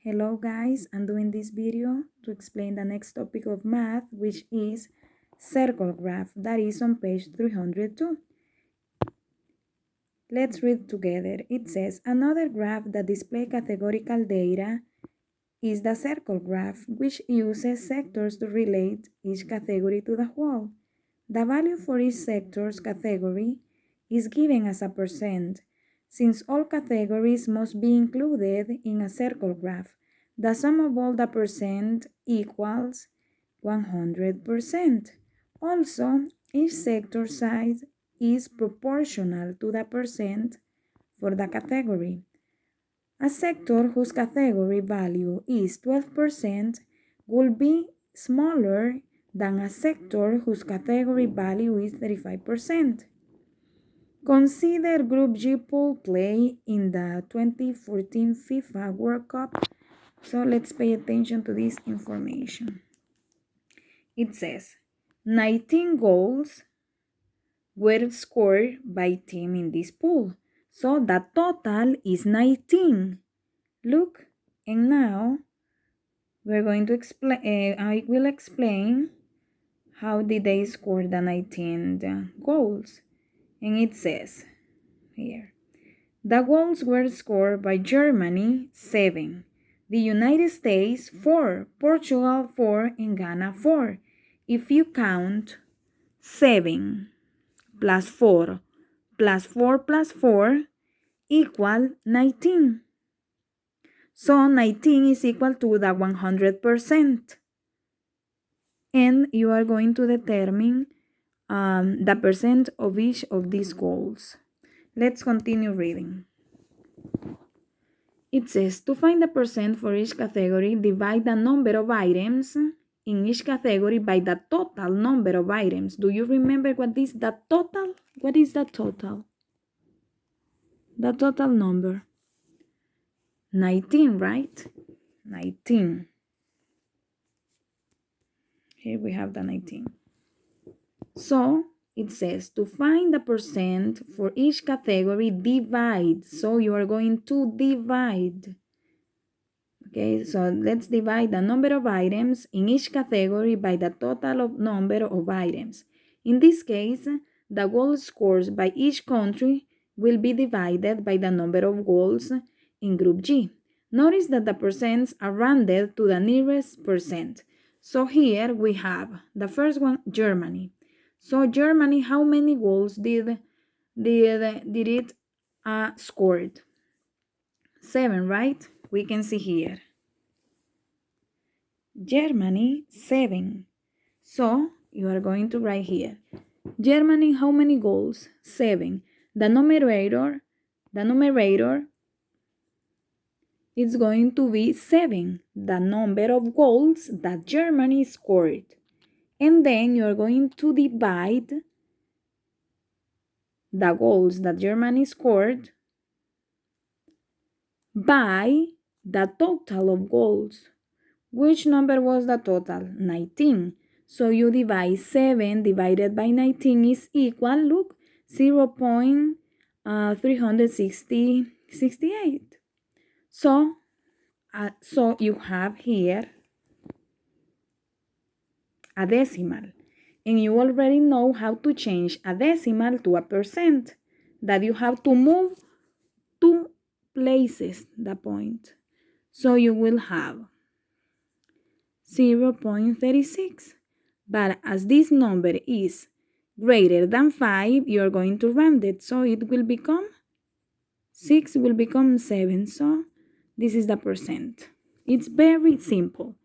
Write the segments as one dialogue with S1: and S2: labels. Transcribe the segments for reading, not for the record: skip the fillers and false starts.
S1: Hello guys, I'm doing this video to explain the next topic of math, which is circle graph, that is on page 302. Let's read together. It says, another graph that displays categorical data is the circle graph, which uses sectors to relate each category to the whole. The value for each sector's category is given as a percent. Since all categories must be included in a circle graph, the sum of all the percent equals 100%. Also, each sector size is proportional to the percent for the category. A sector whose category value is 12% will be smaller than a sector whose category value is 35%. Consider Group G pool play in the 2014 FIFA World Cup. So let's pay attention to this information. It says 19 goals were scored by team in this pool. So the total is 19. Look, and now we're going to explain, I will explain how did they score the 19 goals. And it says here, the goals were scored by Germany 7, the United States 4, Portugal 4, and Ghana 4. If you count 7 plus 4 plus 4 plus 4 equal 19. So 19 is equal to the 100%. And you are going to determine the percent of each of these goals. Let's continue reading. It says, to find the percent for each category, divide the number of items in each category by the total number of items. Do you remember what is the total? What is the total? The total number. 19, right? 19. Here we have the 19. So it says to find the percent for each category, divide. So you are going to divide. Okay, so let's divide the number of items in each category by the total of number of items. In this case, the goal scores by each country will be divided by the number of goals in Group G. Notice that the percents are rounded to the nearest percent. So here we have the first one, Germany. So Germany, how many goals did it scored? 7, right? We can see here. Germany, 7. So you are going to write here. Germany, how many goals? 7. The numerator is going to be 7, the number of goals that Germany scored. And then you're going to divide the goals that Germany scored by the total of goals. Which number was the total? 19. So you divide 7 divided by 19 is equal, look, 0.368. So you have here a decimal. And you already know how to change a decimal to a percent. That you have to move 2 places the point. So you will have 0.36. But as this number is greater than 5, you're going to round it. So it will become 6 will become 7. So this is the percent. It's very simple.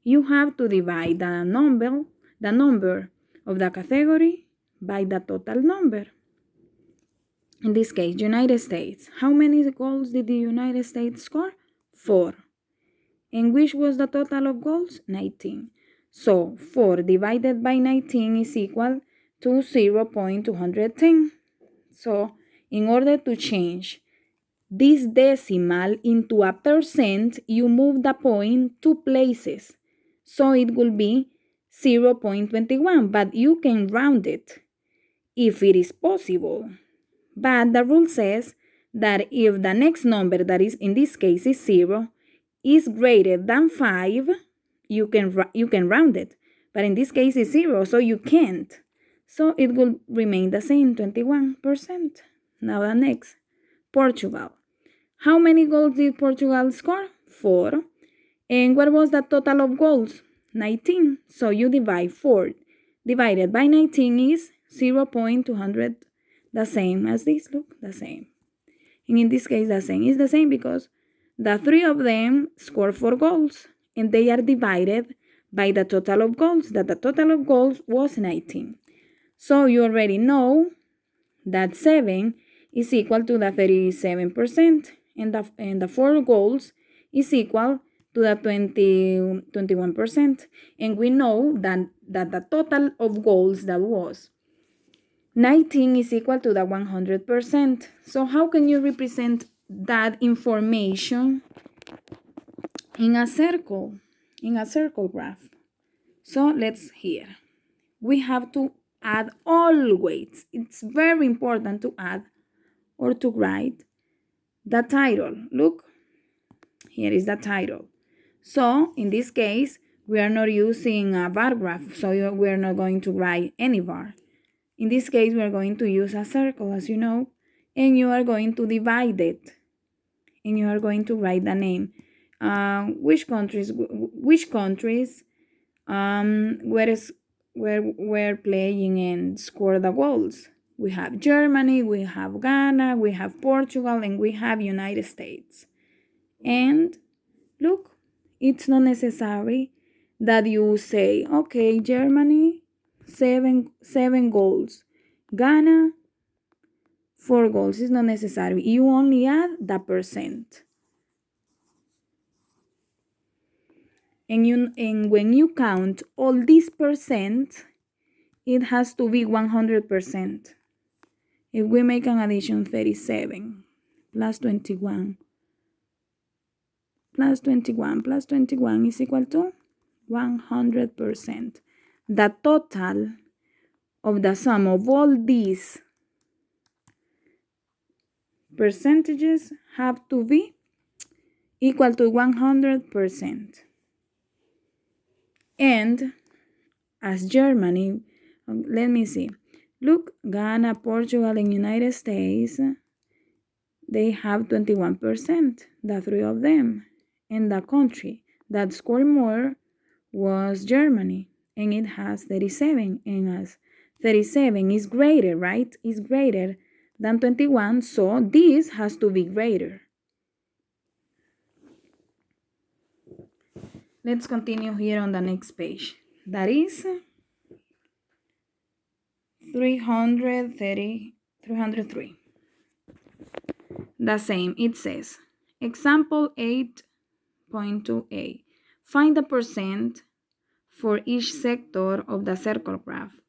S1: You have to divide the number of the category by the total number. In this case, United States. How many goals did the United States score? 4. And which was the total of goals? 19. So 4 divided by 19 is equal to 0.210. So in order to change this decimal into a percent, you move the point 2 places. So it will be 0.21, but you can round it if it is possible. But the rule says that if the next number, that is in this case is 0, is greater than 5, you can round it. But in this case, it's 0, so you can't. So it will remain the same, 21%. Now the next, Portugal. How many goals did Portugal score? 4. And what was the total of goals? 19. So you divide 4 divided by 19 is 0.200, the same as this, look, the same. And in this case, the same is the same because the 3 of them score 4 goals and they are divided by the total of goals, that the total of goals was 19. So you already know that 7 is equal to the 37% and the 4 goals is equal to the 21%. And we know that the total of goals that was 19 is equal to the 100%. So how can you represent that information in a circle graph? So let's here. We have to add always. It's very important to add or to write the title. Look, here is the title. So in this case, we are not using a bar graph, so we are not going to write any bar. In this case, we are going to use a circle, as you know, and you are going to divide it, and you are going to write the name. Which countries were playing and scored the goals? We have Germany, we have Ghana, we have Portugal, and we have United States. And look, it's not necessary that you say, okay, Germany, seven goals. Ghana, 4 goals. It's not necessary. You only add the percent. And when you count all these percent, it has to be 100%. If we make an addition, 37 plus 21 plus 21 plus 21 is equal to 100%. The total of the sum of all these percentages have to be equal to 100%. And as Germany, let me see. Look, Ghana, Portugal, and United States, they have 21%, the 3 of them. And the country that scored more was Germany, and it has 37. And as 37 is greater, right? Is greater than 21, so this has to be greater. Let's continue here on the next page. That is 303. The same, it says, example 8.2a. Find the percent for each sector of the circle graph.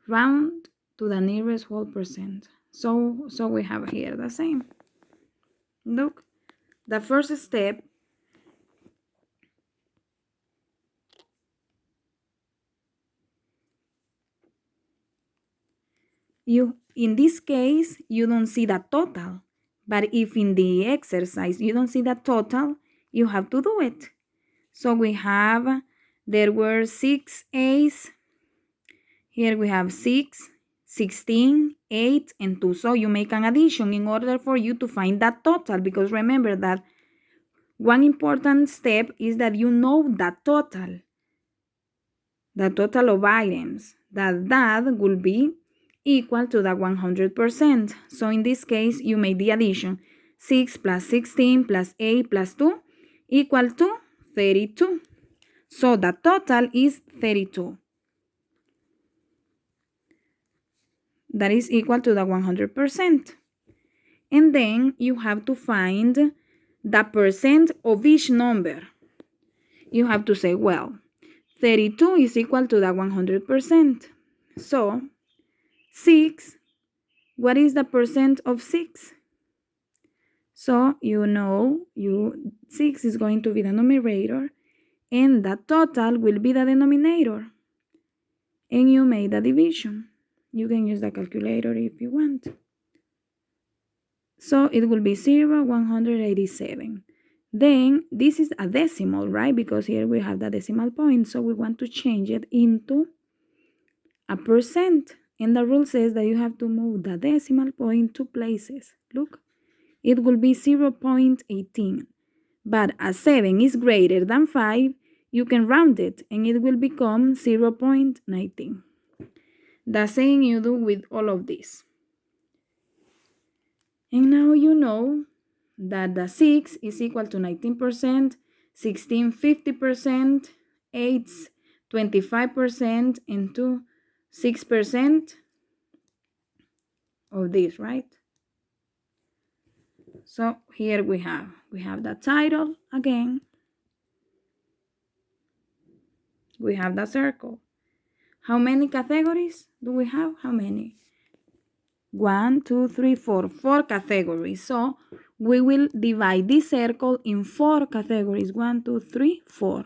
S1: Round to the nearest whole percent. So we have here the same. Look, the first step, in this case, you don't see the total. But if in the exercise you don't see the total, you have to do it. So there were 6 A's. Here we have 6, 16, 8, and 2. So you make an addition in order for you to find that total, because remember that one important step is that you know the total of items, that will be equal to the 100%. So in this case, you make the addition. 6 plus 16 plus 8 plus 2 equal to 32. So the total is 32. That is equal to the 100%. And then you have to find the percent of each number. You have to say, well, 32 is equal to the 100%. So 6, what is the percent of 6? So you know 6 is going to be the numerator and the total will be the denominator. And you made the division. You can use the calculator if you want. So it will be 187. Then this is a decimal, right? Because here we have the decimal point. So we want to change it into a percent. And the rule says that you have to move the decimal point 2 places. Look, it will be 0.18. But as 7 is greater than 5, you can round it and it will become 0.19. The same you do with all of this. And now you know that the 6 is equal to 19%, 16 50%, 8 25%, and 2 6% of this, right? So here we have the title again. We have the circle. How many categories do we have? How many? 1, 2, 3, 4. 4 categories. So we will divide this circle in 4 categories. 1, 2, 3, 4.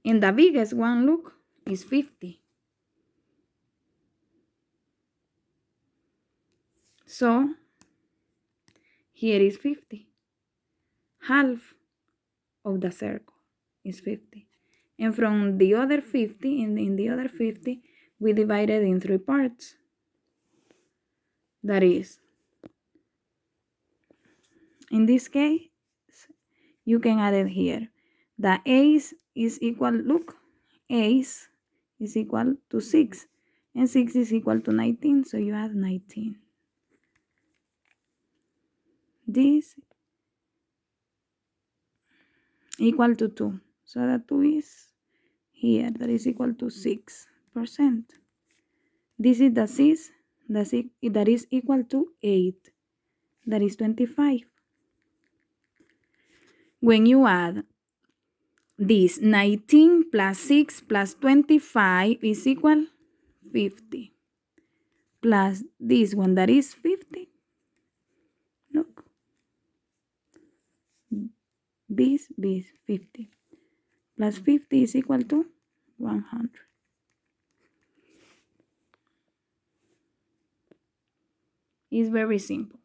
S1: And the biggest one, look, is 50. So here is 50. Half of the circle is 50. And from the other 50, in the other 50, we divided in 3 parts. That is, in this case, you can add it here. The ace is equal, look, ace is equal to 6. And 6 is equal to 19, so you add 19. This equal to 2. So the 2 is here, that is equal to 6%. This is the 6, that is equal to 8. That is 25. When you add this 19 plus 6 plus 25 is equal 50. Plus this one that is 50. Look. This 50. Plus 50 is equal to 100. It's very simple.